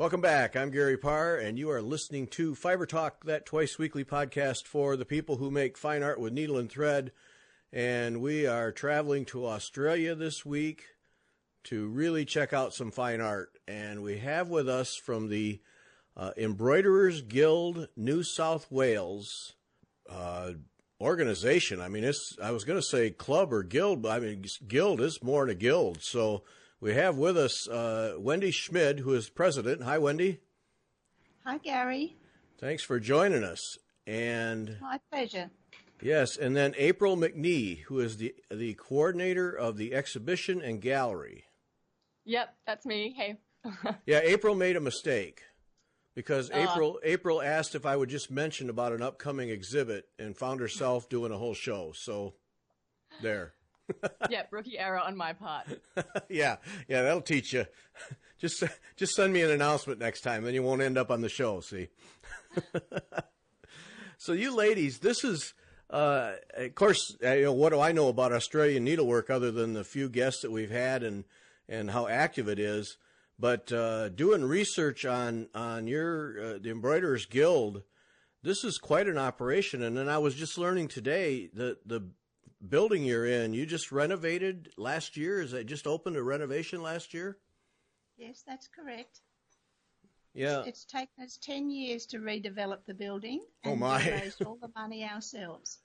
Welcome back. I'm Gary Parr, and you are listening to Fiber Talk, that twice-weekly podcast for the people who make fine art with needle and thread. And we are traveling to Australia this week to really check out some fine art. And we have with us from the Embroiderers Guild, New South Wales organization. I mean, I was going to say club or guild, but I mean, guild is more than a guild. So we have with us Wendy Schmid, who is president. Hi, Wendy. Hi, Gary. Thanks for joining us. And my pleasure. Yes, and then April McNee, who is the coordinator of the exhibition and gallery. Yep, that's me. Hey. Yeah, April made a mistake because April asked if I would just mention about an upcoming exhibit and found herself doing a whole show. So there. Yep, rookie error on my part. Yeah, that'll teach you. Just send me an announcement next time, then you won't end up on the show, see? So you ladies, this is, of course, what do I know about Australian needlework other than the few guests that we've had and how active it is? But doing research on the Embroiderers Guild, this is quite an operation. And then I was just learning today that the building you're in, you just renovated last year. Is that just opened a renovation last year? Yes, that's correct. Yeah. It's taken us 10 years to redevelop the building. And we raised all the money ourselves.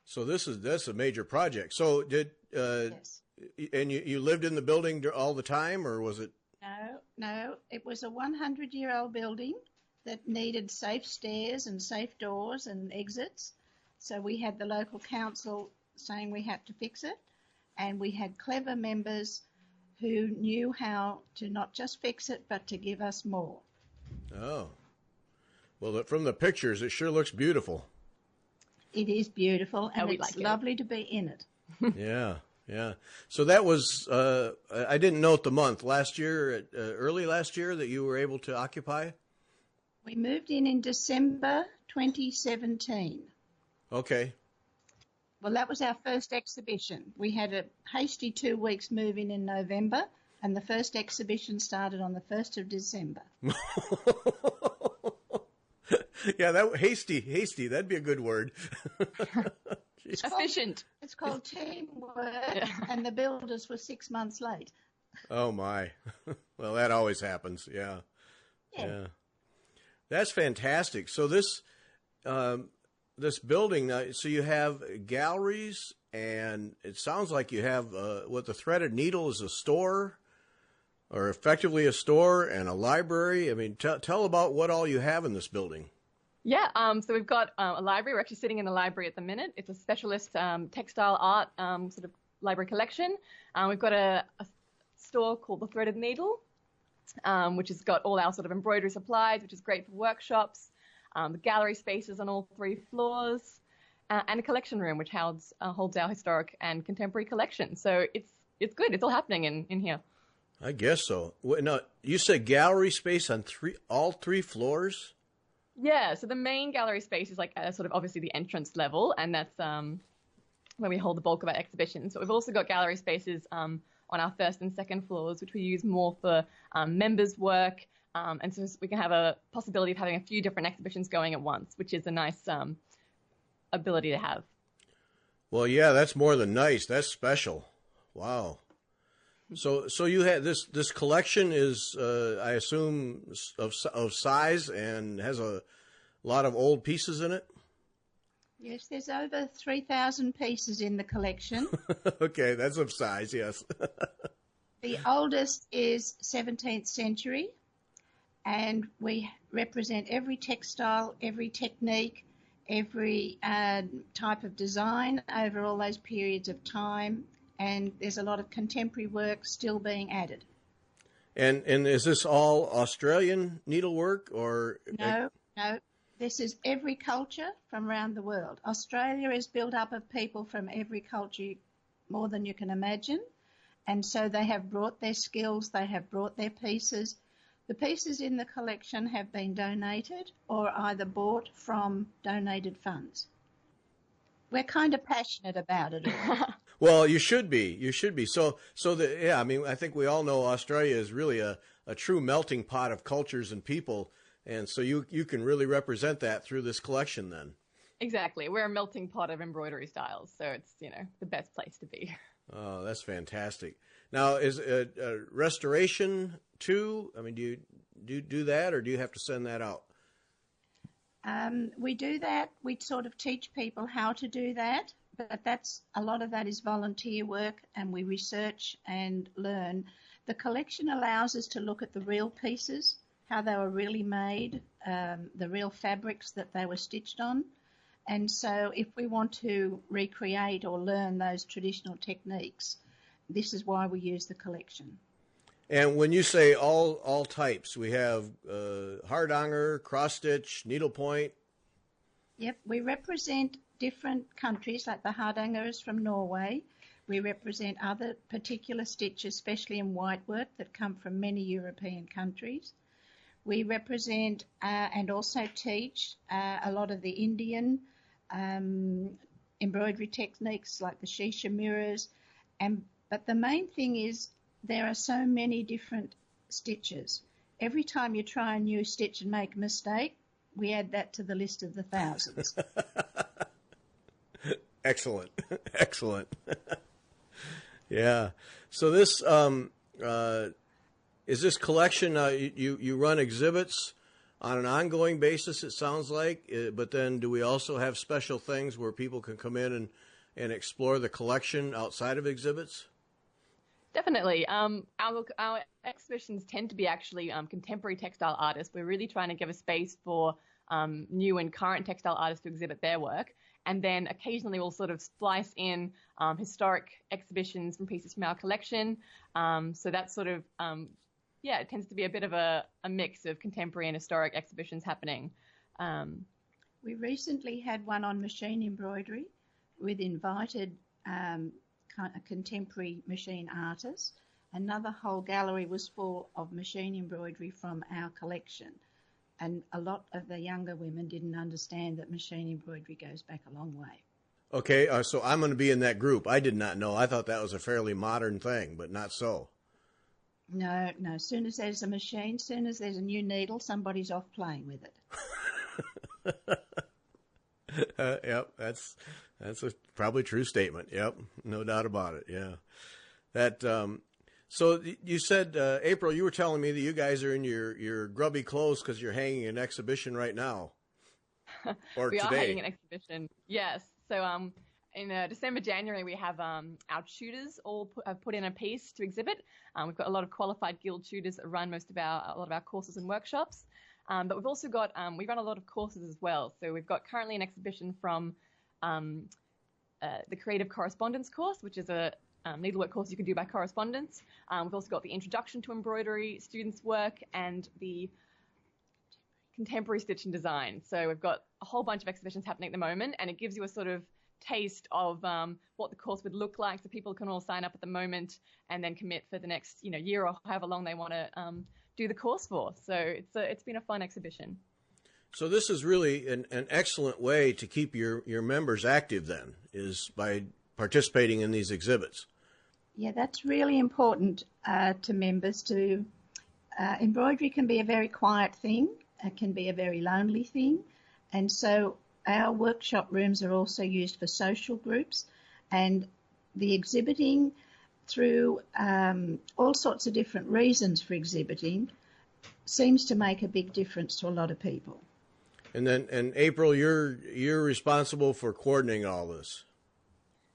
So that's a major project. So yes. And you lived in the building all the time, or was it? No. It was a 100-year-old building that needed safe stairs and safe doors and exits. So we had the local council saying we had to fix it, and we had clever members who knew how to not just fix it, but to give us more. Oh. Well, from the pictures, it sure looks beautiful. It is beautiful, and it's lovely to be in it. Yeah. So that was, I didn't note the month, early last year that you were able to occupy? We moved in December 2017. Okay. Well, that was our first exhibition. We had a hasty 2 weeks move-in November, and the first exhibition started on the 1st of December. Yeah, that hasty, that'd be a good word. Efficient. It's called teamwork, and the builders were 6 months late. Oh, my. Well, that always happens, yeah. That's fantastic. So this building, so you have galleries, and it sounds like you have what the threaded needle is a store, or effectively a store, and a library. I mean, tell about what all you have in this building. Yeah, so we've got a library. We're actually sitting in the library at the minute. It's a specialist textile art sort of library collection. We've got a store called the Threaded Needle, which has got all our sort of embroidery supplies, which is great for workshops. The gallery spaces on all 3 floors, and a collection room which holds our historic and contemporary collection. So it's good. It's all happening in here. I guess so. No, you said gallery space on all 3 floors? Yeah. So the main gallery space is like sort of obviously the entrance level, and that's where we hold the bulk of our exhibitions. But we've also got gallery spaces on our 1st and 2nd floors, which we use more for members' work. And so we can have a possibility of having a few different exhibitions going at once, which is a nice ability to have. Well, yeah, that's more than nice. That's special. Wow. So you had this collection is, I assume, of size and has a lot of old pieces in it? Yes, there's over 3,000 pieces in the collection. Okay, that's of size, yes. The oldest is 17th century. And we represent every textile, every technique, every type of design over all those periods of time. And there's a lot of contemporary work still being added. And is this all Australian needlework or? No. This is every culture from around the world. Australia is built up of people from every culture, more than you can imagine. And so they have brought their skills, they have brought their pieces. The pieces in the collection have been donated or either bought from donated funds. We're kind of passionate about it all. Well, you should be. You should be. Yeah, I mean, I think we all know Australia is really a true melting pot of cultures and people. And so you can really represent that through this collection then. Exactly. We're a melting pot of embroidery styles. So it's, the best place to be. Oh, that's fantastic. Now, is restoration too? I mean, do you do that, or do you have to send that out? We do that. We sort of teach people how to do that, but a lot of that is volunteer work, and we research and learn. The collection allows us to look at the real pieces, how they were really made, the real fabrics that they were stitched on. And so if we want to recreate or learn those traditional techniques, this is why we use the collection. And when you say all types, we have hardanger, cross stitch, needlepoint. Yep, we represent different countries, like the hardanger is from Norway. We represent other particular stitches, especially in whitework, that come from many European countries. We represent and also teach a lot of the Indian embroidery techniques, like the shisha mirrors. But the main thing is there are so many different stitches. Every time you try a new stitch and make a mistake, we add that to the list of the thousands. Excellent. Excellent. Yeah. So this is this collection, you run exhibits on an ongoing basis, it sounds like, but then do we also have special things where people can come in and explore the collection outside of exhibits? Definitely. Our exhibitions tend to be actually contemporary textile artists. We're really trying to give a space for new and current textile artists to exhibit their work. And then occasionally we'll sort of splice in historic exhibitions from pieces from our collection. So that's sort of, it tends to be a bit of a mix of contemporary and historic exhibitions happening. We recently had one on machine embroidery with invited contemporary machine artists. Another whole gallery was full of machine embroidery from our collection. And a lot of the younger women didn't understand that machine embroidery goes back a long way. Okay, so I'm going to be in that group. I did not know. I thought that was a fairly modern thing, but not so. No. As soon as there's a machine, as soon as there's a new needle, somebody's off playing with it. Yep, that's a probably true statement. Yep, no doubt about it. Yeah, that. So you said, April, you were telling me that you guys are in your grubby clothes because you're hanging an exhibition right now. Or we today. are hanging an exhibition. Yes. So in December, January, we have our tutors all put in a piece to exhibit. We've got a lot of qualified guild tutors that run a lot of our courses and workshops. But we've also got, we run a lot of courses as well. So we've got currently an exhibition from the Creative Correspondence course, which is a needlework course you can do by correspondence. We've also got the Introduction to Embroidery students' work and the Contemporary Stitch and Design. So we've got a whole bunch of exhibitions happening at the moment, and it gives you a sort of taste of what the course would look like, so people can all sign up at the moment and then commit for the next year or however long they want to do the course for. So it's been a fun exhibition. So this is really an excellent way to keep your members active then, is by participating in these exhibits. Yeah, that's really important to members. Embroidery can be a very quiet thing. It can be a very lonely thing. And so our workshop rooms are also used for social groups, and the exhibiting through all sorts of different reasons for exhibiting seems to make a big difference to a lot of people. And April, you're responsible for coordinating all this.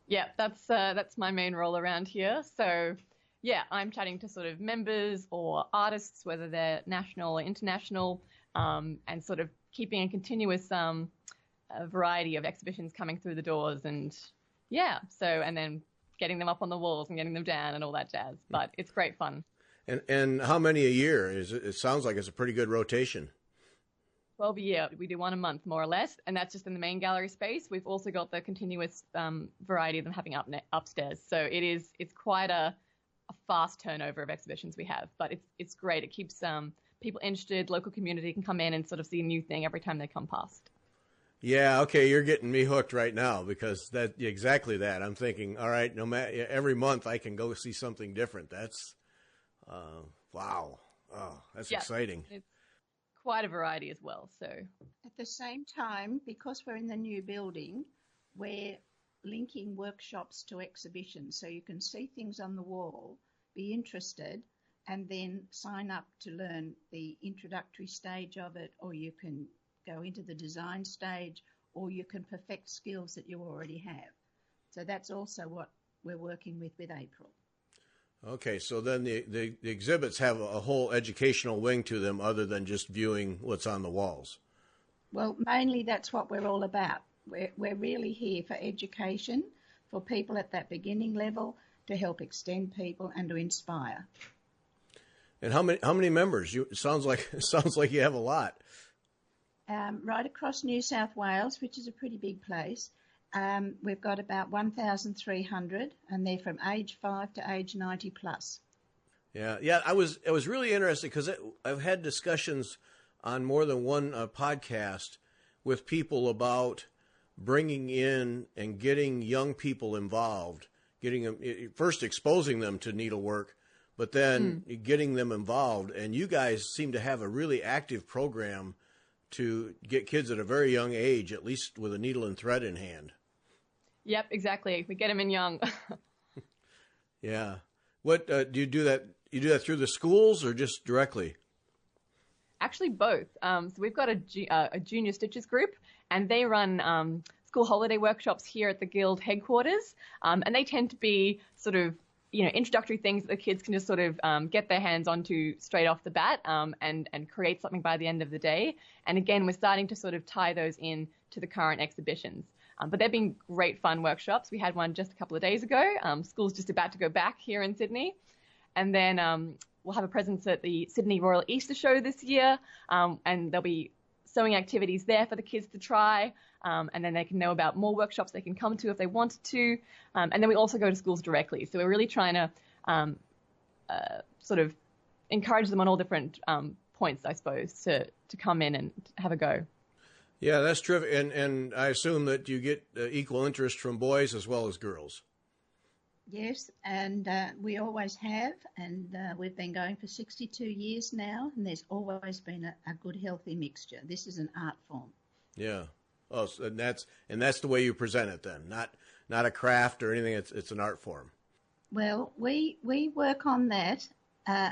Yeah, that's my main role around here. So yeah, I'm chatting to sort of members or artists, whether they're national or international, and sort of keeping a continuous variety of exhibitions coming through the doors, and and then getting them up on the walls and getting them down and all that jazz. But it's great fun. And how many a year? It sounds like it's a pretty good rotation. 12 a year. We do one a month, more or less, and that's just in the main gallery space. We've also got the continuous variety of them having upstairs. So it's quite a fast turnover of exhibitions we have, but it's great. It keeps people interested. Local community can come in and sort of see a new thing every time they come past. Yeah, okay, you're getting me hooked right now because that exactly that. I'm thinking, all right, no matter every month I can go see something different. That's wow. Oh, that's Yeah, exciting. it's quite a variety as well. So At the same time, because we're in the new building, we're linking workshops to exhibitions. So you can see things on the wall, be interested, and then sign up to learn the introductory stage of it, or you can go into the design stage, or you can perfect skills that you already have. So that's also what we're working with April. Okay, so then the exhibits have a whole educational wing to them other than just viewing what's on the walls. Well, mainly that's what we're all about. We're really here for education, for people at that beginning level, to help extend people and to inspire. And how many members? It sounds like you have a lot. Right across New South Wales, which is a pretty big place, we've got about 1,300, and they're from age 5 to age 90 plus. Yeah. I was really interested because I've had discussions on more than one podcast with people about bringing in and getting young people involved, getting them first exposing them to needlework, but then getting them involved. And you guys seem to have a really active program to get kids at a very young age, at least with a needle and thread in hand. yep, exactly. We get them in young. Yeah. What do you do that? You do that through the schools or just directly? Actually, both. So we've got a junior stitches group, and they run school holiday workshops here at the Guild headquarters, and they tend to be sort of introductory things that the kids can just sort of get their hands onto straight off the bat, and create something by the end of the day. And again, we're starting to sort of tie those in to the current exhibitions. But they've been great fun workshops. We had one just a couple of days ago. School's just about to go back here in Sydney. And then we'll have a presence at the Sydney Royal Easter Show this year, and there'll be sewing activities there for the kids to try, and then they can know about more workshops they can come to if they wanted to. And then we also go to schools directly. So we're really trying to sort of encourage them on all different points, I suppose, to come in and have a go. Yeah, that's terrific. And I assume that you get equal interest from boys as well as girls. Yes, and we always have, and we've been going for 62 years now, and there's always been a good, healthy mixture. This is an art form. Yeah. Oh, so, and that's the way you present it then, not a craft or anything. It's an art form. Well, we work on that,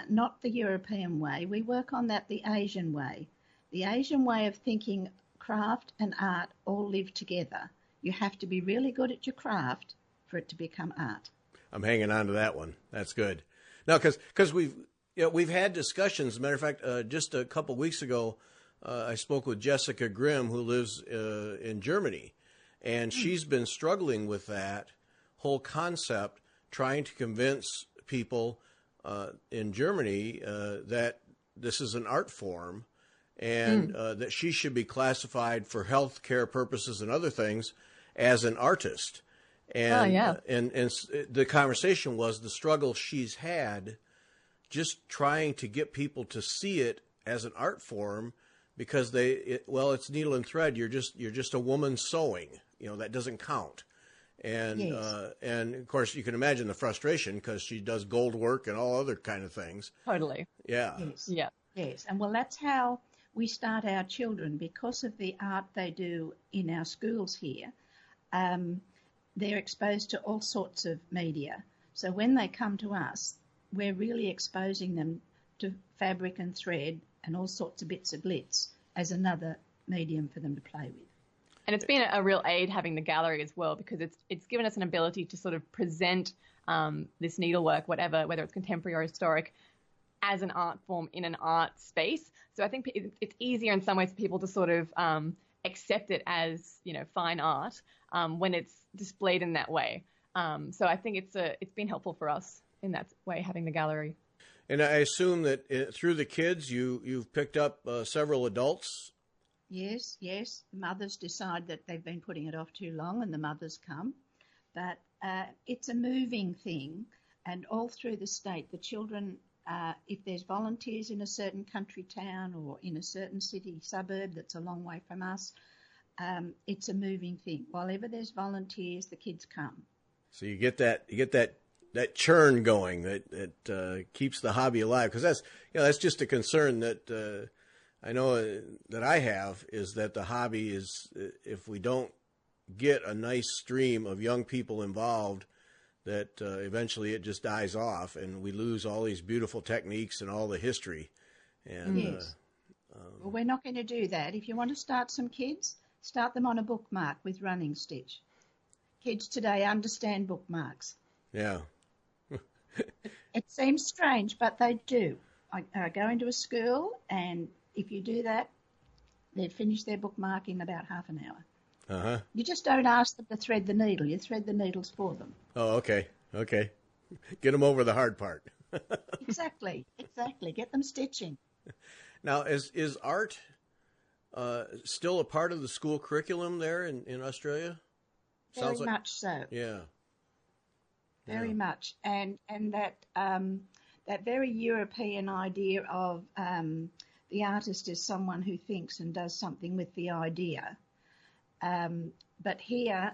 not the European way. We work on that the Asian way. The Asian way of thinking craft and art all live together. You have to be really good at your craft for it to become art. I'm hanging on to that one. That's good. Now, because we've had discussions. As a matter of fact, just a couple weeks ago, I spoke with Jessica Grimm, who lives in Germany, and she's been struggling with that whole concept, trying to convince people in Germany that this is an art form and that she should be classified for health care purposes and other things as an artist. And, and the conversation was the struggle she's had just trying to get people to see it as an art form because it's needle and thread. You're just a woman sewing, that doesn't count. And, yes. And of course you can imagine the frustration because she does gold work and all other kind of things. Totally. Yeah. Yes. Yeah. Yes. And well, that's how we start our children because of the art they do in our schools here. They're exposed to all sorts of media. So when they come to us, we're really exposing them to fabric and thread and all sorts of bits of glitz as another medium for them to play with. And it's been a real aid having the gallery as well because it's given us an ability to sort of present this needlework, whether it's contemporary or historic, as an art form in an art space. So I think it's easier in some ways for people to sort of accept it as fine art when it's displayed in that way. So I think it's been helpful for us in that way having the gallery. And I assume that through the kids you've picked up several adults. Yes. Mothers decide that they've been putting it off too long, and the mothers come. But it's a moving thing, and all through the state, the children. If there's volunteers in a certain country town or in a certain city suburb that's a long way from us, it's a moving thing. While there's volunteers, the kids come. So you get that churn going that keeps the hobby alive, because that's just a concern that I know that I have, is that the hobby is, if we don't get a nice stream of young people involved, that eventually it just dies off and we lose all these beautiful techniques and all the history. And yes. Well, we're not going to do that. If you want to start some kids, start them on a bookmark with running stitch. Kids today understand bookmarks. Yeah. It seems strange, but they do. I go into a school, and if you do that, they'd finish their bookmark in about half an hour. Uh-huh. You just don't ask them to thread the needle. You thread the needles for them. Oh, okay. Get them over the hard part. Exactly. Get them stitching. Now, is art still a part of the school curriculum there in Australia? Very much so. Yeah. Very much. And that very European idea of the artist is someone who thinks and does something with the idea. But here,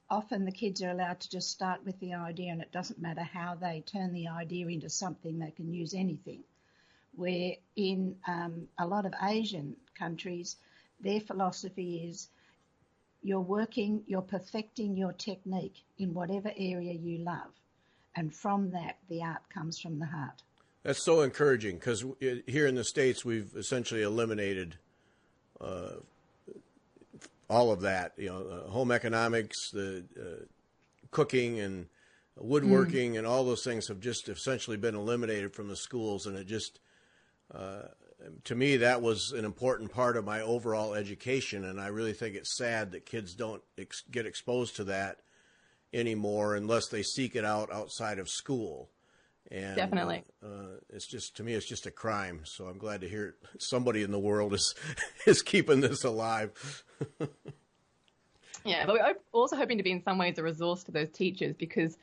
often the kids are allowed to just start with the idea, and it doesn't matter how they turn the idea into something, they can use anything. Where in a lot of Asian countries, their philosophy is you're perfecting your technique in whatever area you love. And from that, the art comes from the heart. That's so encouraging, because here in the States, we've essentially eliminated all of that, home economics, the cooking and woodworking and all those things have just essentially been eliminated from the schools. And it just, to me, that was an important part of my overall education. And I really think it's sad that kids don't get exposed to that anymore unless they seek it out outside of school. And definitely, it's just, to me, it's just a crime. So I'm glad to hear somebody in the world is keeping this alive. Yeah, but we're also hoping to be in some ways a resource to those teachers, because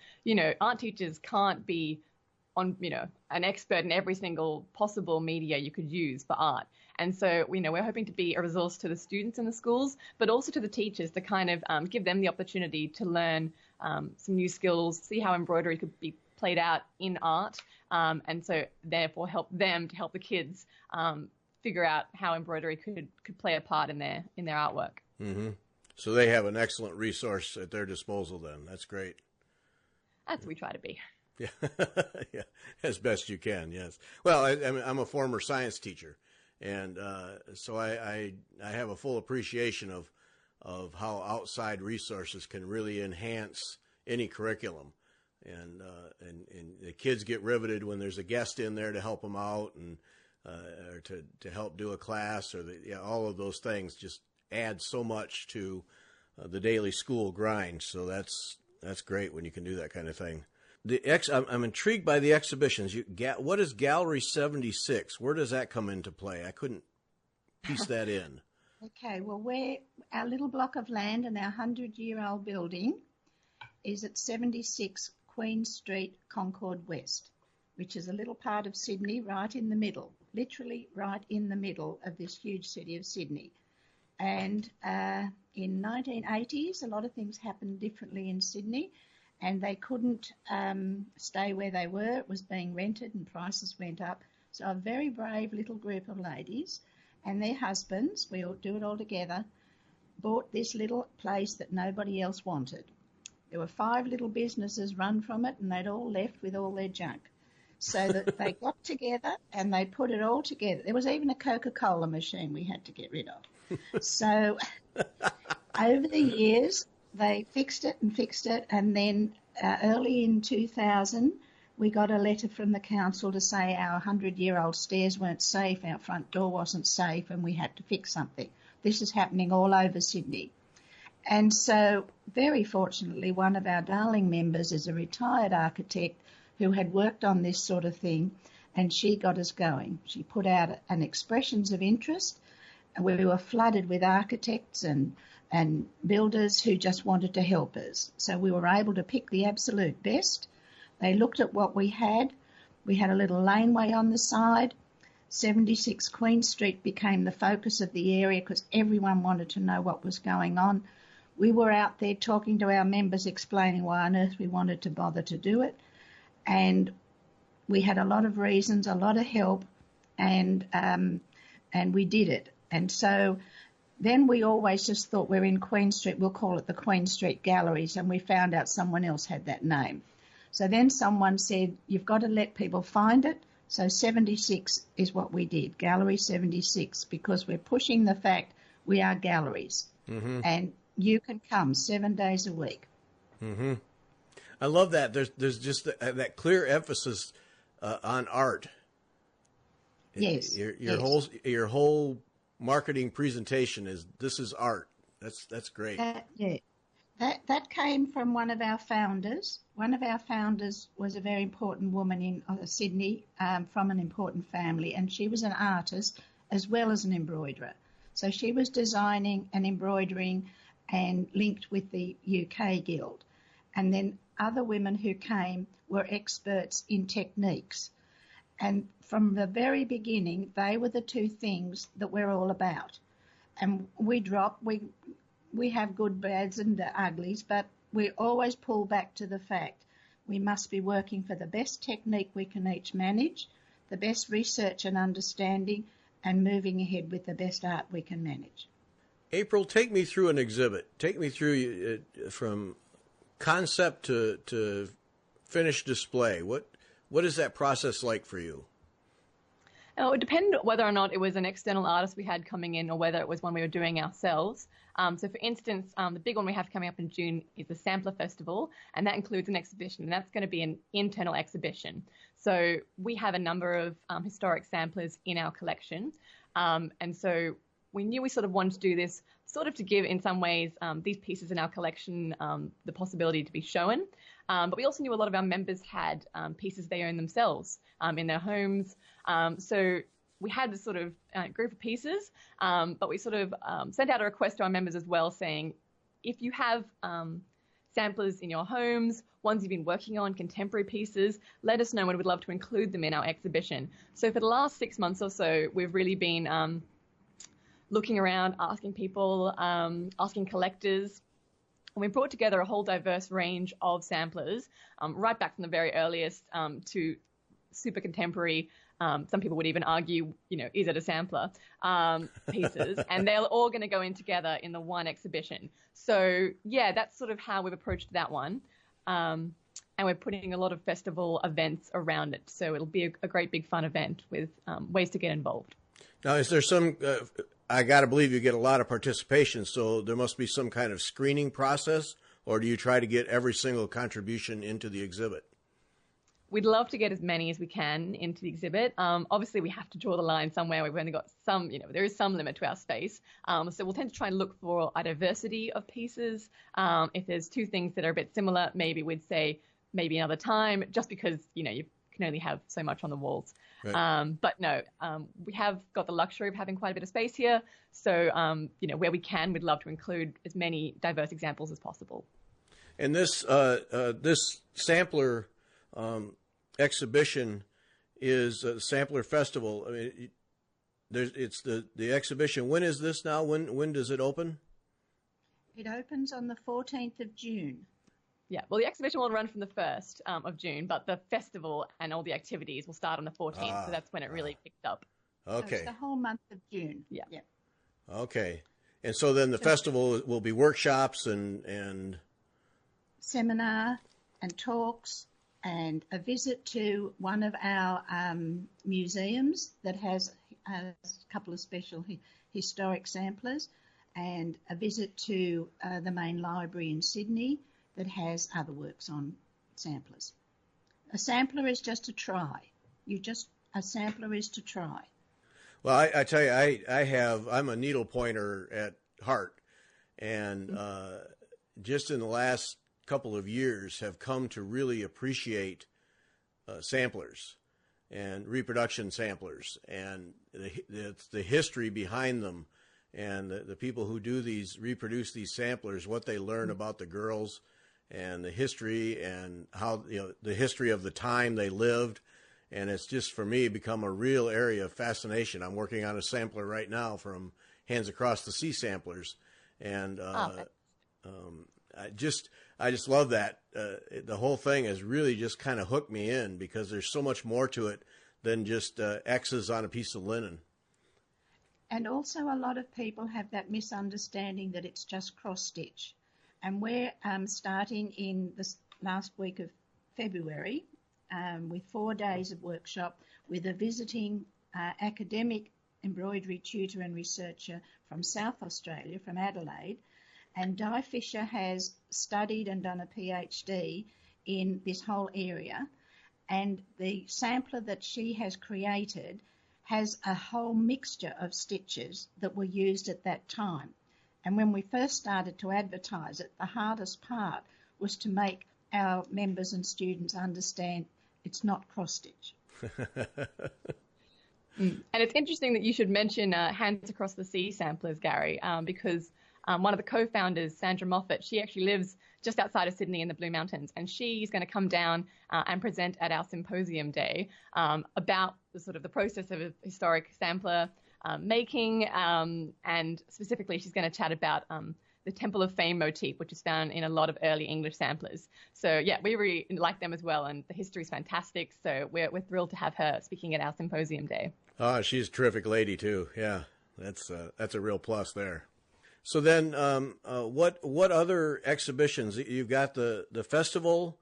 art teachers can't be an expert in every single possible media you could use for art. And so, we're hoping to be a resource to the students in the schools, but also to the teachers to kind of give them the opportunity to learn some new skills, see how embroidery could be played out in art, and so therefore help them to help the kids figure out how embroidery could play a part in their artwork. Mm-hmm. So they have an excellent resource at their disposal then. That's great. That's what we try to be. Yeah, yeah, as best you can, yes. Well, I'm a former science teacher, and so I have a full appreciation of how outside resources can really enhance any curriculum. And the kids get riveted when there's a guest in there to help them out, and or to help do a class, or all of those things just add so much to the daily school grind. So that's great when you can do that kind of thing. I'm intrigued by the exhibitions. What is Gallery 76? Where does that come into play? I couldn't piece that in. Okay, well, our little block of land and our 100-year-old building is at 76 Queen Street, Concord West, which is a little part of Sydney right in the middle, literally right in the middle of this huge city of Sydney. And in 1980s, a lot of things happened differently in Sydney, and they couldn't stay where they were. It was being rented and prices went up. So a very brave little group of ladies and their husbands, we all do it all together, bought this little place that nobody else wanted. There were 5 little businesses run from it, and they'd all left with all their junk. So that they got together and they put it all together. There was even a Coca-Cola machine we had to get rid of. So over the years, they fixed it, and then early in 2000, we got a letter from the council to say our 100-year-old stairs weren't safe, our front door wasn't safe, and we had to fix something. This is happening all over Sydney. And so, very fortunately, one of our darling members is a retired architect who had worked on this sort of thing, and she got us going. She put out an expressions of interest, and we were flooded with architects and builders who just wanted to help us. So we were able to pick the absolute best. They looked at what we had. We had a little laneway on the side. 76 Queen Street became the focus of the area because everyone wanted to know what was going on. We were out there talking to our members, explaining why on earth we wanted to bother to do it. And we had a lot of reasons, a lot of help, and we did it. And so then we always just thought, we're in Queen Street, we'll call it the Queen Street Galleries, and we found out someone else had that name. So then someone said, you've got to let people find it. So 76 is what we did, Gallery 76, because we're pushing the fact we are galleries. Mm-hmm. And you can come 7 days a week. Mm-hmm. I love that. There's just that clear emphasis on art. Yes. Your whole marketing presentation is, this is art. That's great. That came from one of our founders. One of our founders was a very important woman in Sydney, from an important family, and she was an artist as well as an embroiderer. So she was designing and embroidering and linked with the UK Guild. And then other women who came were experts in techniques. And from the very beginning, they were the two things that we're all about. And we have good, bads and uglies, but we always pull back to the fact we must be working for the best technique we can each manage, the best research and understanding, and moving ahead with the best art we can manage. April, take me through an exhibit. Take me through from concept to finished display. What is that process like for you? It would depend whether or not it was an external artist we had coming in or whether it was one we were doing ourselves. So, for instance, the big one we have coming up in June is the Sampler Festival, and that includes an exhibition, and that's going to be an internal exhibition. So we have a number of historic samplers in our collection, and so we knew we sort of wanted to do this sort of to give, in some ways, these pieces in our collection the possibility to be shown. But we also knew a lot of our members had pieces they own themselves in their homes. So we had this sort of group of pieces, but we sort of sent out a request to our members as well saying, if you have samplers in your homes, ones you've been working on, contemporary pieces, let us know, and we'd love to include them in our exhibition. So for the last 6 months or so, we've really been looking around, asking people, asking collectors. And we brought together a whole diverse range of samplers, right back from the very earliest to super contemporary. Some people would even argue, is it a sampler, pieces, and they're all going to go in together in the one exhibition. So, yeah, that's sort of how we've approached that one. And we're putting a lot of festival events around it. So it'll be a great big fun event with ways to get involved. Now, is there some, I got to believe you get a lot of participation, so there must be some kind of screening process, or do you try to get every single contribution into the exhibit? We'd love to get as many as we can into the exhibit. Obviously, we have to draw the line somewhere. We've only got some, there is some limit to our space. So we'll tend to try and look for a diversity of pieces. If there's two things that are a bit similar, maybe we'd say maybe another time, just because, you can only have so much on the walls. Right. But no, we have got the luxury of having quite a bit of space here. So, where we can, we'd love to include as many diverse examples as possible. And this sampler exhibition is the Sampler Festival. I mean, it's the exhibition. When is this now? When does it open? It opens on the 14th of June. Yeah, well, the exhibition will run from the 1st of June, but the festival and all the activities will start on the 14th, so that's when it really picks up. Okay. So it's the whole month of June. Yeah. Okay. And so then the festival will be workshops and seminar and talks and a visit to one of our museums that has a couple of special historic samplers, and a visit to the main library in Sydney that has other works on samplers. A sampler is just a try. A sampler is to try. Well, I tell you, I'm a needle pointer at heart, and just in the last couple of years have come to really appreciate samplers and reproduction samplers and the history behind them, and the people who reproduce these samplers, what they learn about the girls and the history and how the history of the time they lived, and it's just, for me, become a real area of fascination. I'm working on a sampler right now from Hands Across the Sea Samplers, and I just love that. The whole thing has really just kind of hooked me in, because there's so much more to it than just X's on a piece of linen. And also, a lot of people have that misunderstanding that it's just cross-stitch. And we're starting in the last week of February with 4 days of workshop with a visiting academic embroidery tutor and researcher from South Australia, from Adelaide. And Di Fisher has studied and done a PhD in this whole area. And the sampler that she has created has a whole mixture of stitches that were used at that time. And when we first started to advertise it, the hardest part was to make our members and students understand it's not cross-stitch. And it's interesting that you should mention Hands Across the Sea samplers, Gary, because one of the co-founders, Sandra Moffat, she actually lives just outside of Sydney in the Blue Mountains, and she's going to come down and present at our symposium day about the process of a historic sampler making, and specifically she's going to chat about the Temple of Fame motif, which is found in a lot of early English samplers. So yeah, we really like them as well, and the history is fantastic. So we're thrilled to have her speaking at our symposium day. Oh, she's a terrific lady too. Yeah, that's a real plus there. So then, what other exhibitions? You've got the festival,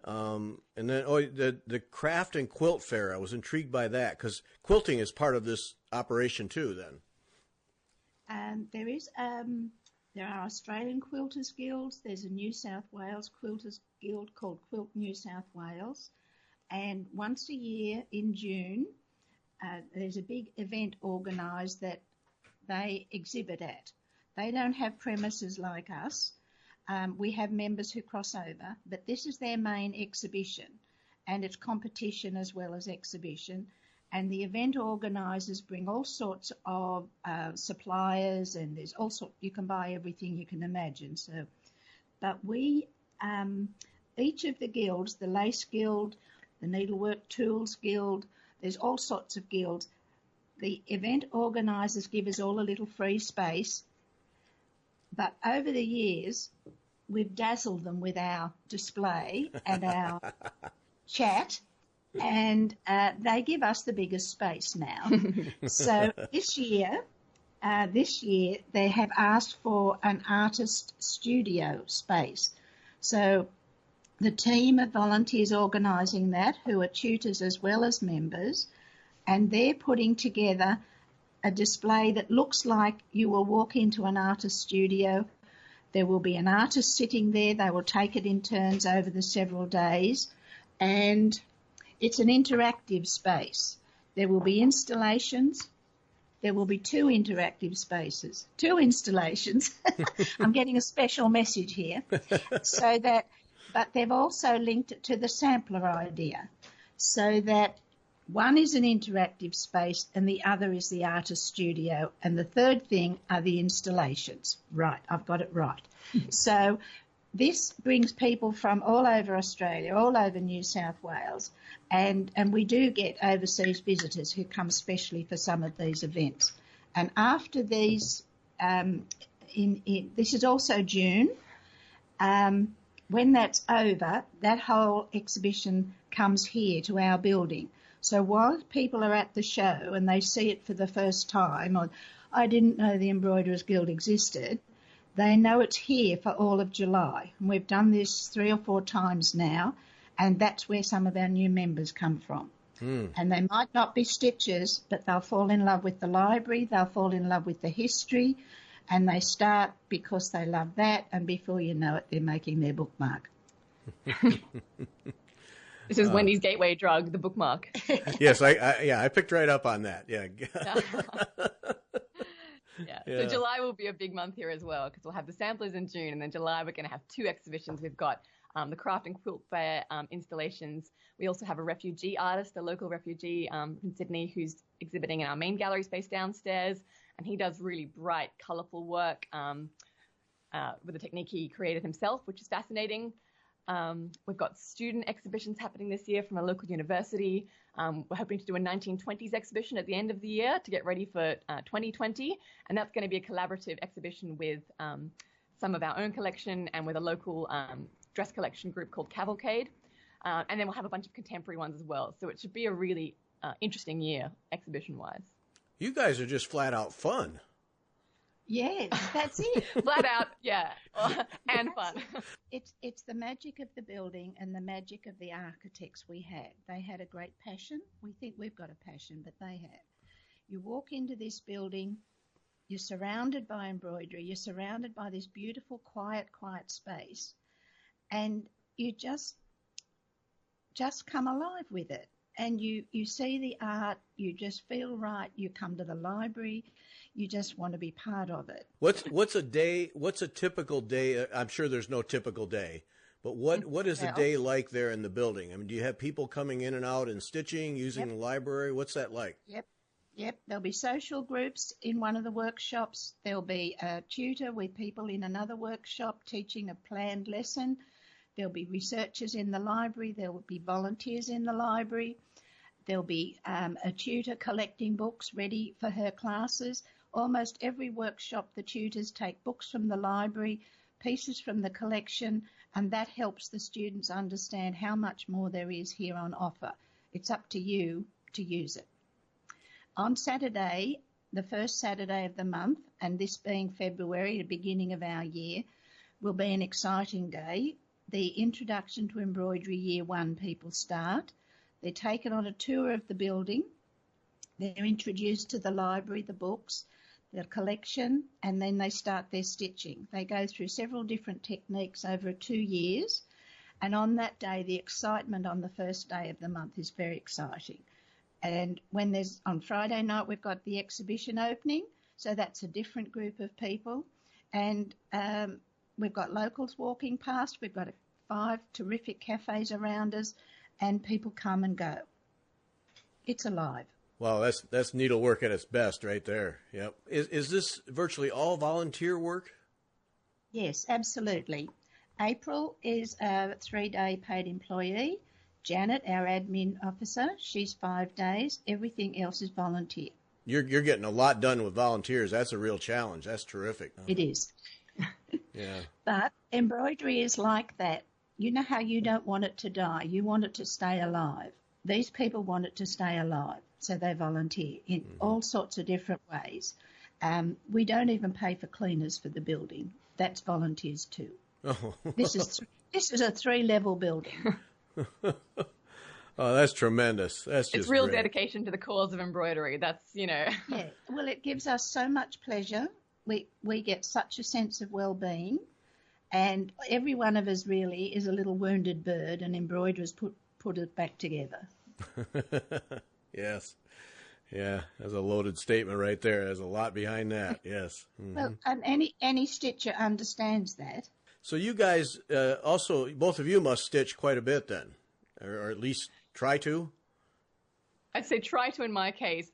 and then the craft and quilt fair. I was intrigued by that, because quilting is part of this operation too. Then there are Australian Quilters Guilds. There's a New South Wales Quilters Guild called Quilt New South Wales, and once a year in June, there's a big event organised that they exhibit at. They don't have premises like us. We have members who cross over, but this is their main exhibition, and it's competition as well as exhibition. And the event organisers bring all sorts of suppliers, and there's all sorts, you can buy everything you can imagine. So, but we, each of the guilds, the Lace Guild, the Needlework Tools Guild, there's all sorts of guilds. The event organisers give us all a little free space. But over the years, we've dazzled them with our display and our chat, and they give us the biggest space now. So this year they have asked for an artist studio space. So the team of volunteers organising that, who are tutors as well as members, and they're putting together a display that looks like you will walk into an artist studio. There will be an artist sitting there. They will take it in turns over the several days, and it's an interactive space. There will be installations. There will be 2 interactive spaces, 2 installations. I'm getting a special message here. But they've also linked it to the sampler idea, so that one is an interactive space and the other is the artist studio, and the third thing are the installations. Right, I've got it right. So this brings people from all over Australia, all over New South Wales, and we do get overseas visitors who come specially for some of these events. And after these, this is also June, when that's over, that whole exhibition comes here to our building. So while people are at the show and they see it for the first time, or I didn't know the Embroiderers Guild existed, they know it's here for all of July. And we've done this 3 or 4 times now, and that's where some of our new members come from. And they might not be stitchers, but they'll fall in love with the library, they'll fall in love with the history, and they start because they love that, and before you know it, they're making their bookmark. This is Wendy's gateway drug, the bookmark. Yes, I picked right up on that. Yeah. Yeah. So July will be a big month here as well, because we'll have the samplers in June, and then July we're going to have 2 exhibitions. We've got the craft and quilt fair installations. We also have a refugee artist, a local refugee from Sydney, who's exhibiting in our main gallery space downstairs, and he does really bright, colourful work with a technique he created himself, which is fascinating. We've got student exhibitions happening this year from a local university. We're hoping to do a 1920s exhibition at the end of the year to get ready for 2020. And that's going to be a collaborative exhibition with some of our own collection and with a local dress collection group called Cavalcade. And then we'll have a bunch of contemporary ones as well. So it should be a really interesting year exhibition-wise. You guys are just flat out fun. Yes, that's it. Flat out, yeah, and fun. It's the magic of the building and the magic of the architects we had. They had a great passion. We think we've got a passion, but they had. You walk into this building, you're surrounded by embroidery, you're surrounded by this beautiful, quiet space, and you just come alive with it. And you see the art, you just feel right, you come to the library, you just want to be part of it. What's a typical day? I'm sure there's no typical day, but what is a day like there in the building? I mean, do you have people coming in and out and stitching, using the library? What's that like? Yep. There'll be social groups in one of the workshops. There'll be a tutor with people in another workshop teaching a planned lesson. There'll be researchers in the library. There will be volunteers in the library. There'll be a tutor collecting books ready for her classes. Almost every workshop, the tutors take books from the library, pieces from the collection, and that helps the students understand how much more there is here on offer. It's up to you to use it. On Saturday, the first Saturday of the month, and this being February, the beginning of our year, will be an exciting day. The Introduction to Embroidery Year 1 people start. They're taken on a tour of the building. They're introduced to the library, the books, the collection, and then they start their stitching. They go through several different techniques over 2 years, and on that day, the excitement on the first day of the month is very exciting. And on Friday night, we've got the exhibition opening, so that's a different group of people, and we've got locals walking past. We've got 5 terrific cafes around us, and people come and go. It's alive. Wow, that's needlework at its best right there. Yep. Is this virtually all volunteer work? Yes, absolutely. April is a 3-day paid employee. Janet, our admin officer, she's 5 days. Everything else is volunteer. You're getting a lot done with volunteers. That's a real challenge. That's terrific. It is. Yeah. But embroidery is like that. You know how you don't want it to die. You want it to stay alive. These people want it to stay alive, so they volunteer in all sorts of different ways. We don't even pay for cleaners for the building. That's volunteers too. Oh. This is a 3-level building. Oh, that's tremendous. That's just it's real great. dedication to the cause of embroidery. That's, Yeah. Well, it gives us so much pleasure. We get such a sense of well-being, and every one of us really is a little wounded bird, and embroiderers put it back together. Yes. Yeah, that's a loaded statement right there. There's a lot behind that. Yes. Mm-hmm. Well, and any stitcher understands that. So you guys also, both of you must stitch quite a bit then, or at least try to? I'd say try to in my case,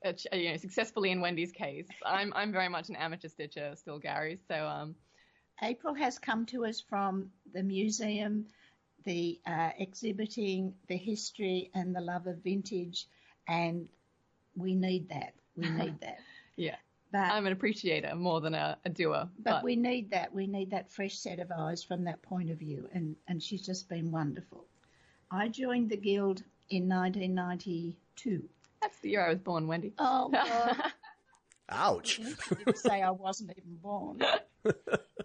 successfully in Wendy's case. I'm very much an amateur stitcher still, Gary. So April has come to us from the museum, the exhibiting, the history, and the love of vintage, and we need that. We need that. Yeah. But I'm an appreciator more than a doer. But we need that. We need that fresh set of eyes from that point of view, and she's just been wonderful. I joined the Guild in 1992. That's the year I was born, Wendy. Oh, God. Ouch. I didn't say I wasn't even born.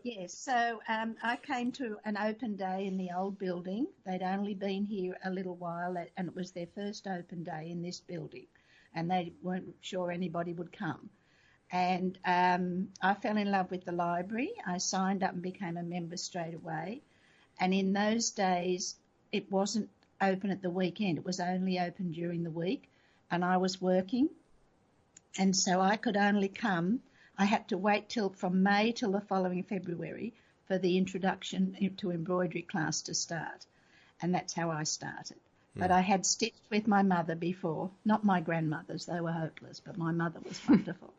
Yes, so I came to an open day in the old building. They'd only been here a little while, and it was their first open day in this building, and they weren't sure anybody would come. And I fell in love with the library. I signed up and became a member straight away. And in those days, it wasn't open at the weekend. It was only open during the week, and I was working. And so I could only come. I had to wait from May till the following February for the introduction to embroidery class to start. And that's how I started. But I had stitched with my mother before. Not my grandmothers, they were hopeless, but my mother was wonderful.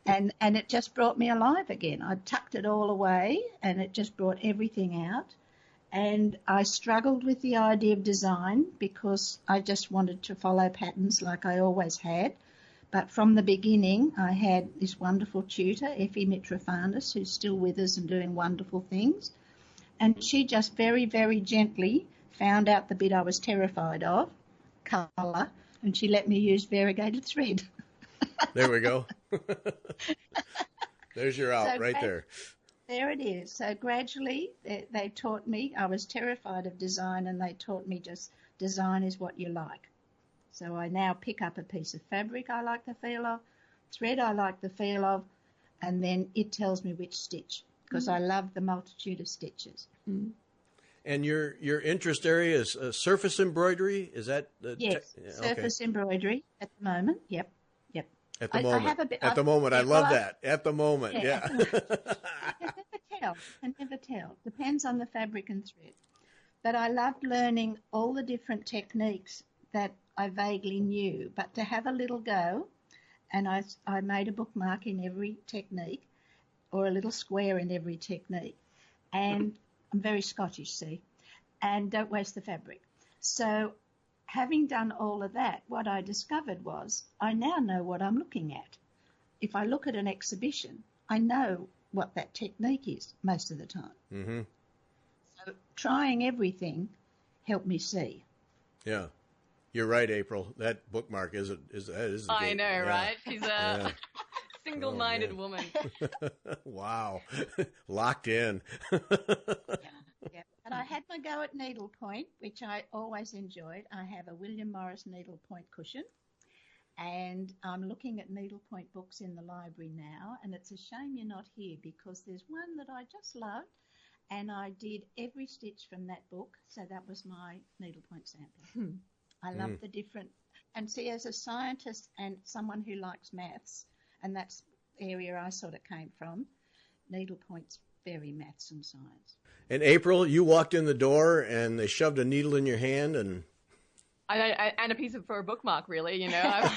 and it just brought me alive again. I tucked it all away, and it just brought everything out. And I struggled with the idea of design because I just wanted to follow patterns like I always had. But from the beginning, I had this wonderful tutor, Effie Mitrofanus, who's still with us and doing wonderful things. And she just very, very gently found out the bit I was terrified of, colour, and she let me use variegated thread. There we go. There's your out right there. There it is. So gradually they taught me, I was terrified of design, and they taught me just design is what you like. So I now pick up a piece of fabric I like the feel of, thread I like the feel of, and then it tells me which stitch, because I love the multitude of stitches. Mm. And your interest area is surface embroidery? Is that yes, surface embroidery at the moment. Yep. At the moment. At the moment, I love that. At the moment, yeah. Can never tell. Depends on the fabric and thread. But I loved learning all the different techniques that I vaguely knew. But to have a little go, and I made a bookmark in every technique, or a little square in every technique. And I'm very Scottish, see, and don't waste the fabric. So having done all of that, what I discovered was I now know what I'm looking at. If I look at an exhibition, I know what that technique is most of the time. Mm-hmm. So trying everything helped me see. Yeah. You're right, April. That bookmark is I know, right? She's a single-minded woman. Wow. Locked in. Yeah. And I had my go at needlepoint, which I always enjoyed. I have a William Morris needlepoint cushion, and I'm looking at needlepoint books in the library now, and it's a shame you're not here because there's one that I just loved, and I did every stitch from that book, so that was my needlepoint sampler. I love the different, and see, as a scientist and someone who likes maths, and that's the area I sort of came from, needlepoint's very maths and science. And April, you walked in the door and they shoved a needle in your hand and a piece for a bookmark, really, you know.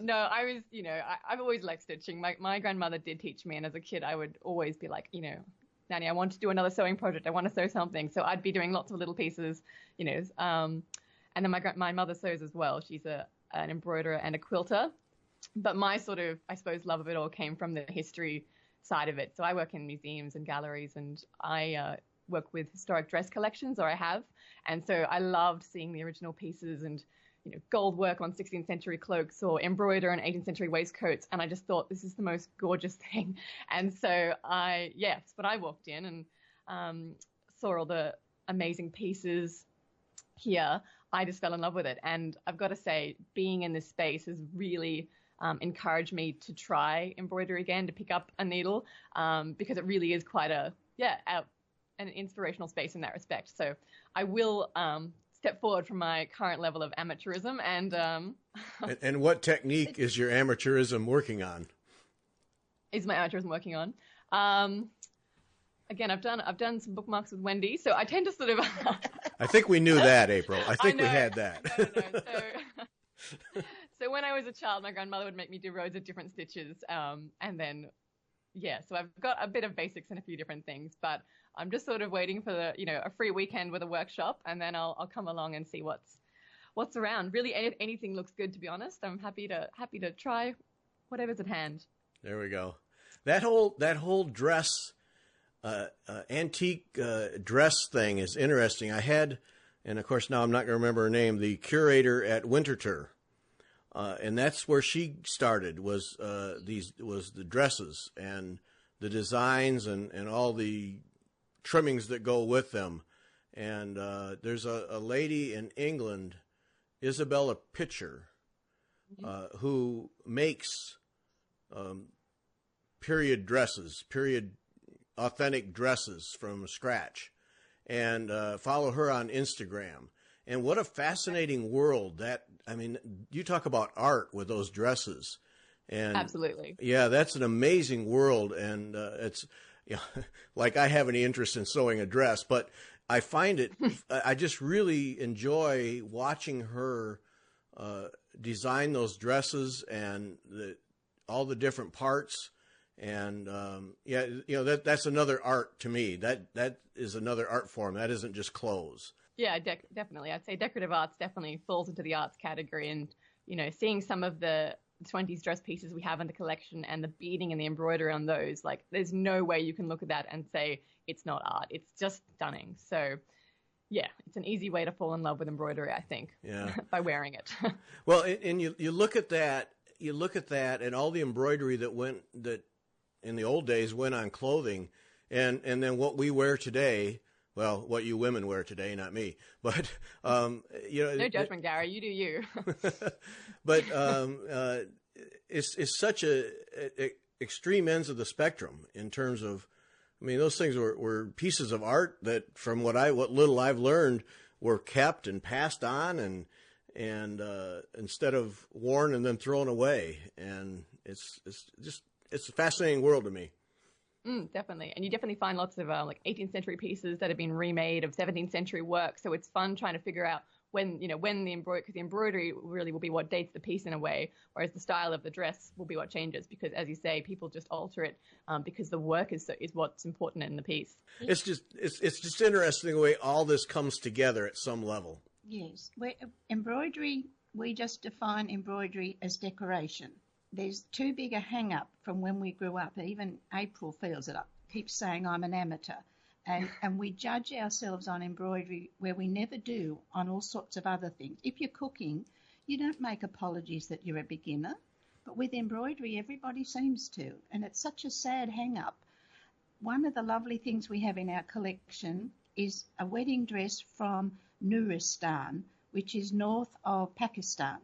No, I was, you know, I've always liked stitching. My grandmother did teach me, and as a kid, I would always be like, you know, Nanny, I want to do another sewing project. I want to sew something. So I'd be doing lots of little pieces, you know. And then my mother sews as well. She's an embroiderer and a quilter. But my sort of, I suppose, love of it all came from the history side of it. So I work in museums and galleries, and I work with historic dress collections, or I have. And so I loved seeing the original pieces and, you know, gold work on 16th century cloaks or embroider on 18th century waistcoats. And I just thought this is the most gorgeous thing. And so when I walked in and saw all the amazing pieces here, I just fell in love with it. And I've got to say, being in this space has really encouraged me to try embroidery again, to pick up a needle, because it really is quite an inspirational space in that respect. So I will step forward from my current level of amateurism and and what technique is your amateurism working on? Is my amateurism working on? Again, I've done some bookmarks with Wendy, so I tend to sort of. I think we knew that, April. I think we had that. So when I was a child, my grandmother would make me do rows of different stitches, and then, so I've got a bit of basics in a few different things, but I'm just sort of waiting for a free weekend with a workshop, and then I'll come along and see what's around. Really, anything looks good, to be honest. I'm happy to try whatever's at hand. There we go. That whole dress, antique dress thing is interesting. I had, and of course now I'm not going to remember her name, the curator at Winterthur. And that's where she started, was the dresses and the designs and all the trimmings that go with them. And there's a lady in England, Isabella Pitcher, who makes period dresses, authentic dresses from scratch. And follow her on Instagram. And what a fascinating world that, I mean, you talk about art with those dresses. And absolutely. Yeah, that's an amazing world. And it's, like I have any interest in sewing a dress, but I find it, I just really enjoy watching her design those dresses and all the different parts. And yeah, that's another art to me. That is another art form. That isn't just clothes. Yeah, definitely. I'd say decorative arts definitely falls into the arts category. And, seeing some of the 20s dress pieces we have in the collection and the beading and the embroidery on those, like, there's no way you can look at that and say it's not art. It's just stunning. So, yeah, it's an easy way to fall in love with embroidery, I think, by wearing it. Well, and you look at that, and all the embroidery that in the old days went on clothing, and then what we wear today. Well, what you women wear today, not me, but no judgment, Gary. You do you. But it's such a extreme ends of the spectrum in terms of. I mean, those things were pieces of art that, from what little I've learned, were kept and passed on, and instead of worn and then thrown away. And it's a fascinating world to me. Definitely. And you definitely find lots of like 18th century pieces that have been remade of 17th century work. So it's fun trying to figure out when the embroidery, because the embroidery really will be what dates the piece in a way, whereas the style of the dress will be what changes, because, as you say, people just alter it because the work is what's important in the piece. It's just interesting the way all this comes together at some level. Yes. Embroidery, we just define embroidery as decoration. There's too big a hang-up from when we grew up. Even April feels it. Keeps saying I'm an amateur. And we judge ourselves on embroidery where we never do on all sorts of other things. If you're cooking, you don't make apologies that you're a beginner. But with embroidery, everybody seems to. And it's such a sad hang-up. One of the lovely things we have in our collection is a wedding dress from Nuristan, which is north of Pakistan.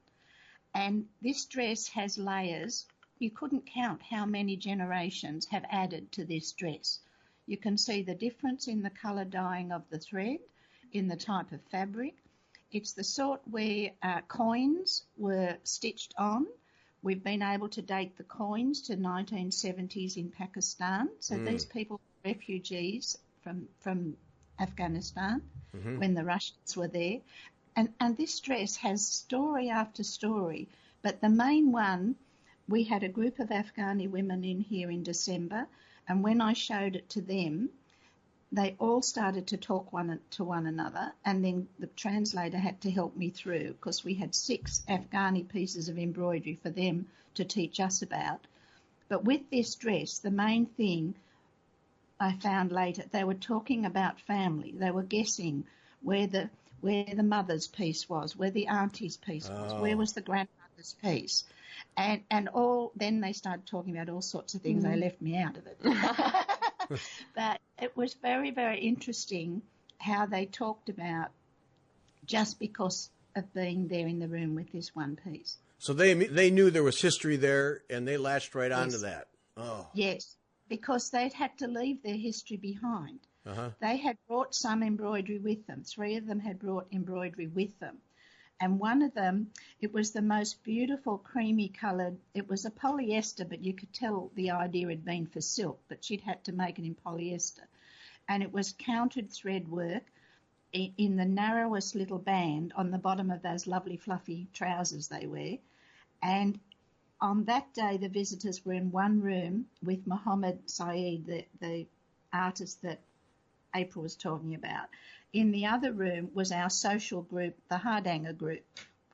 And this dress has layers. You couldn't count how many generations have added to this dress. You can see the difference in the colour dyeing of the thread, in the type of fabric. It's the sort where coins were stitched on. We've been able to date the coins to 1970s in Pakistan. So these people were refugees from Afghanistan when the Russians were there. And this dress has story after story. But the main one, we had a group of Afghani women in here in December, and when I showed it to them, they all started to talk to one another, and then the translator had to help me through, because we had 6 Afghani pieces of embroidery for them to teach us about. But with this dress, the main thing I found later, they were talking about family. They were guessing where the mother's piece was, where the auntie's piece was, where was the grandmother's piece. And all, then they started talking about all sorts of things. They left me out of it. But it was very, very interesting how they talked about just because of being there in the room with this one piece. So they knew there was history there, and they latched right onto that. Oh. Yes, because they'd had to leave their history behind. They had brought some embroidery with them. 3 of them had brought embroidery with them. And one of them, it was the most beautiful creamy coloured. It was a polyester, but you could tell the idea had been for silk, but she'd had to make it in polyester. And it was counted thread work in the narrowest little band on the bottom of those lovely fluffy trousers they wear. And on that day, the visitors were in one room with Mohammed Saeed, the artist that April was talking about. In the other room was our social group, the Hardanger group,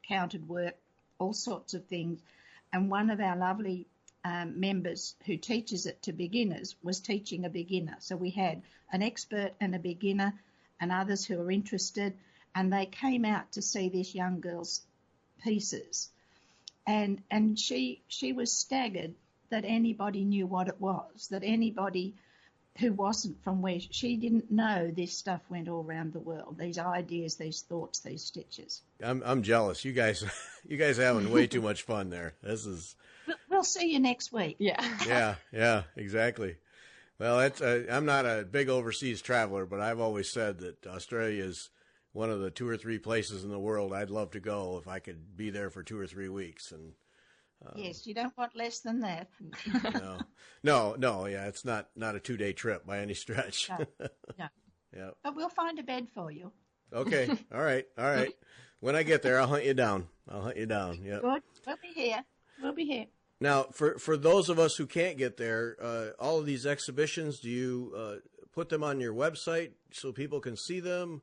counted work, all sorts of things. And one of our lovely members who teaches it to beginners was teaching a beginner. So we had an expert and a beginner and others who were interested, and they came out to see this young girl's pieces. And she was staggered that anybody knew what it was, that anybody who wasn't from where she didn't know this stuff went all around the world, these ideas, these thoughts, these stitches. I'm jealous. You guys are having way too much fun there. This is. We'll see you next week. Yeah. Yeah, exactly. Well, I'm not a big overseas traveler, but I've always said that Australia is one of the 2 or 3 places in the world I'd love to go if I could be there for 2 or 3 weeks. And yes, you don't want less than that. No, yeah, it's not a 2-day trip by any stretch. No. Yeah. But we'll find a bed for you. Okay, all right. When I get there, I'll hunt you down. Yep. Good. We'll be here. Now, for those of us who can't get there, all of these exhibitions, do you put them on your website so people can see them?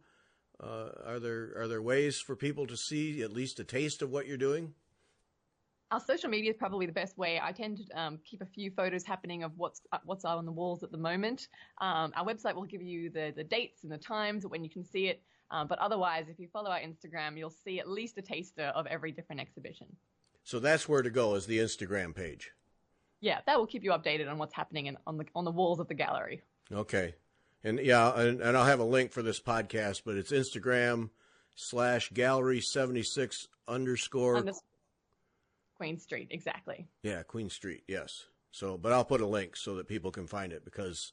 Are there ways for people to see at least a taste of what you're doing? Our social media is probably the best way. I tend to keep a few photos happening of what's on the walls at the moment. Our website will give you the dates and the times when you can see it. But otherwise, if you follow our Instagram, you'll see at least a taster of every different exhibition. So that's where to go, is the Instagram page. Yeah, that will keep you updated on what's happening on the walls of the gallery. Okay. And yeah, and I'll have a link for this podcast, but it's Instagram/gallery76_ Queen Street, exactly. Yeah, Queen Street, yes. So, but I'll put a link so that people can find it, because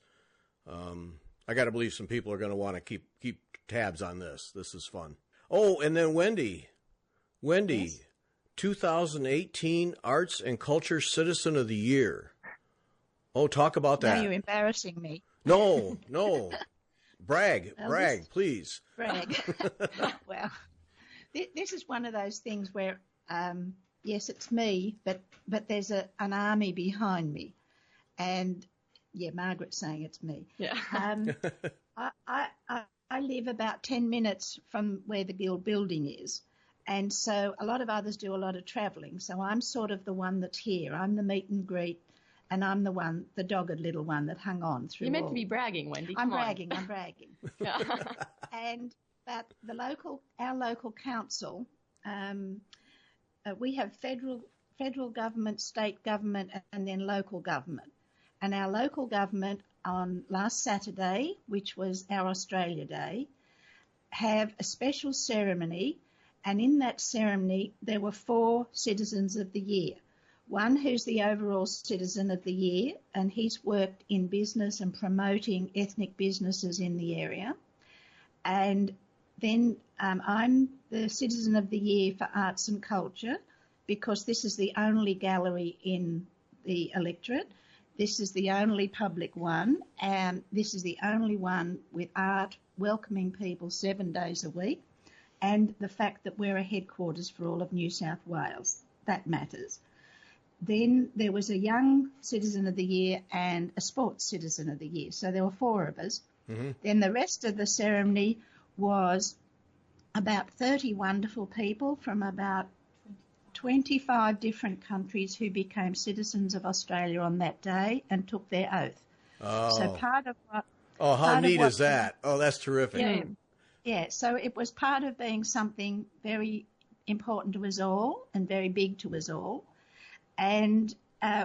I got to believe some people are going to want to keep tabs on this. This is fun. Oh, and then Wendy, yes. 2018 Arts and Culture Citizen of the Year. Oh, talk about that. Now you're embarrassing me. No. Brag, please. Brag. Well, this is one of those things where, yes, it's me, but there's an army behind me. And, yeah, Margaret's saying it's me. Yeah. I live about 10 minutes from where the Guild building is. And so a lot of others do a lot of travelling. So I'm sort of the one that's here. I'm the meet and greet, and I'm the dogged little one that hung on through. You're meant to be bragging, Wendy. I'm bragging. Yeah. But our local council, we have federal government, state government, and then local government. And our local government on last Saturday, which was our Australia Day, have a special ceremony. And in that ceremony, there were 4 Citizens of the Year. One who's the overall Citizen of the Year, and he's worked in business and promoting ethnic businesses in the area. And then I'm the Citizen of the Year for Arts and Culture, because this is the only gallery in the electorate. This is the only public one, and this is the only one with art welcoming people 7 days a week. And the fact that we're a headquarters for all of New South Wales. That matters. Then there was a young Citizen of the Year and a sports Citizen of the Year. So there were 4 of us. Mm-hmm. Then the rest of the ceremony was about 30 wonderful people from about 25 different countries who became citizens of Australia on that day and took their oath. Oh. So part of what... Oh, how neat is that? Oh, that's terrific. Yeah. Yeah, so it was part of being something very important to us all and very big to us all. And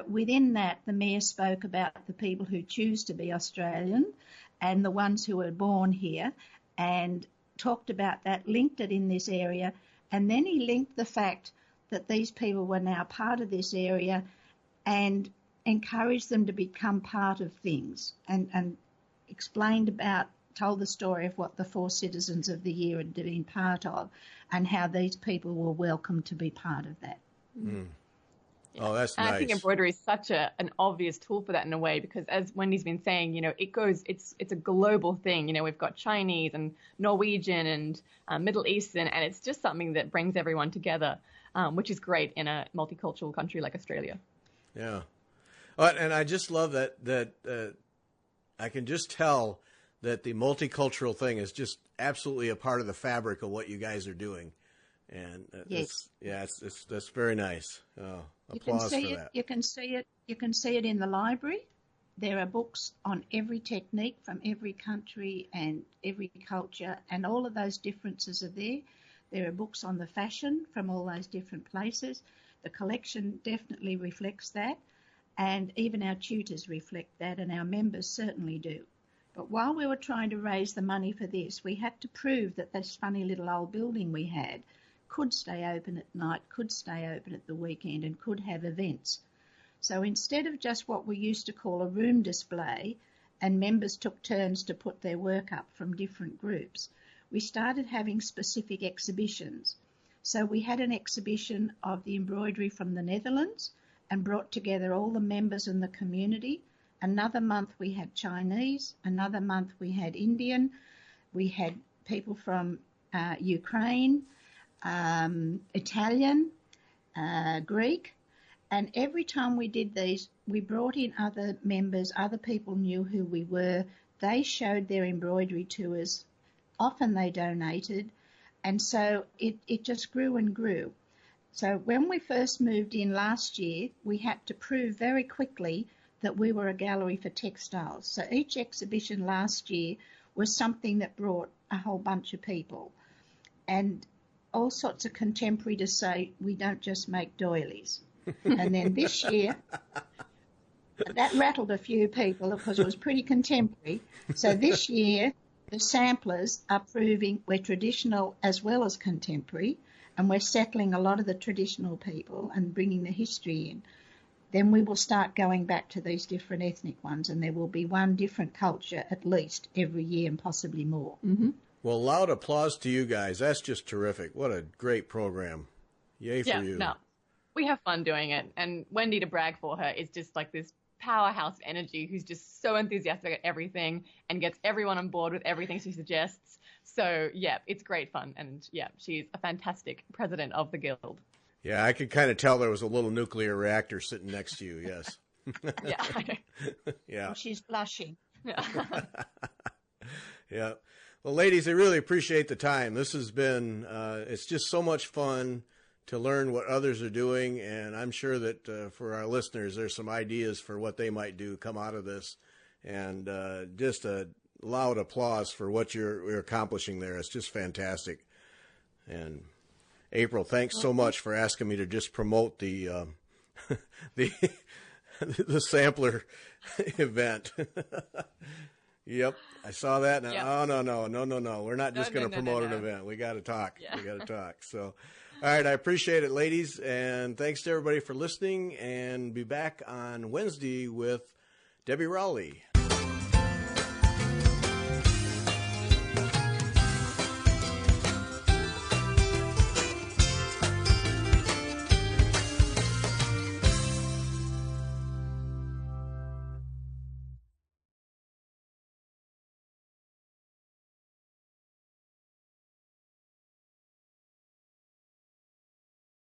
within that, the Mayor spoke about the people who choose to be Australian and the ones who were born here, and talked about that, linked it in this area, and then he linked the fact that these people were now part of this area and encouraged them to become part of things, and told the story of what the 4 Citizens of the Year had been part of and how these people were welcome to be part of that. Mm. Yeah. Oh, that's nice. I think embroidery is such an obvious tool for that in a way, because as Wendy's been saying, it's a global thing. We've got Chinese and Norwegian and Middle Eastern, and it's just something that brings everyone together, which is great in a multicultural country like Australia. Yeah. And I just love that I can just tell that the multicultural thing is just absolutely a part of the fabric of what you guys are doing. And that's very nice. Applause for that. You can see it in the library. There are books on every technique from every country and every culture, and all of those differences are there. There are books on the fashion from all those different places. The collection definitely reflects that, and even our tutors reflect that, and our members certainly do. But while we were trying to raise the money for this, we had to prove that this funny little old building we had could stay open at night, could stay open at the weekend, and could have events. So instead of just what we used to call a room display, and members took turns to put their work up from different groups, we started having specific exhibitions. So we had an exhibition of the embroidery from the Netherlands and brought together all the members in the community. Another month we had Chinese, another month we had Indian, we had people from Ukraine, Italian, Greek, And every time we did these, we brought in other members, other people knew who we were. They showed their embroidery to us. Often they donated. And so it just grew and grew. So when we first moved in last year, we had to prove very quickly that we were a gallery for textiles. So each exhibition last year was something that brought a whole bunch of people. And all sorts of contemporary to say, we don't just make doilies. And then this year, that rattled a few people because it was pretty contemporary. So this year, the samplers are proving we're traditional as well as contemporary, and we're settling a lot of the traditional people and bringing the history in. Then we will start going back to these different ethnic ones, and there will be one different culture at least every year and possibly more. Mm-hmm. Well, loud applause to you guys. That's just terrific. What a great program. Yay for you. No, we have fun doing it. And Wendy, to brag for her, is just like this powerhouse energy who's just so enthusiastic at everything and gets everyone on board with everything she suggests. So, yeah, it's great fun. And, yeah, she's a fantastic president of the Guild. Yeah, I could kind of tell there was a little nuclear reactor sitting next to you, yes. Yeah. Yeah. She's blushing. Yeah. Well, ladies, I really appreciate the time. This has been, it's just so much fun to learn what others are doing, and I'm sure that for our listeners, there's some ideas for what they might do come out of this, and just a loud applause for what you're accomplishing there. It's just fantastic. And April, thanks so much for asking me to just promote the the sampler event. Yep, I saw that. And Yep. Oh, no. We're not just going to promote an event. We got to talk. Yeah. We got to talk. So, all right, I appreciate it, ladies. And thanks to everybody for listening. And be back on Wednesday with Debbie Rowley.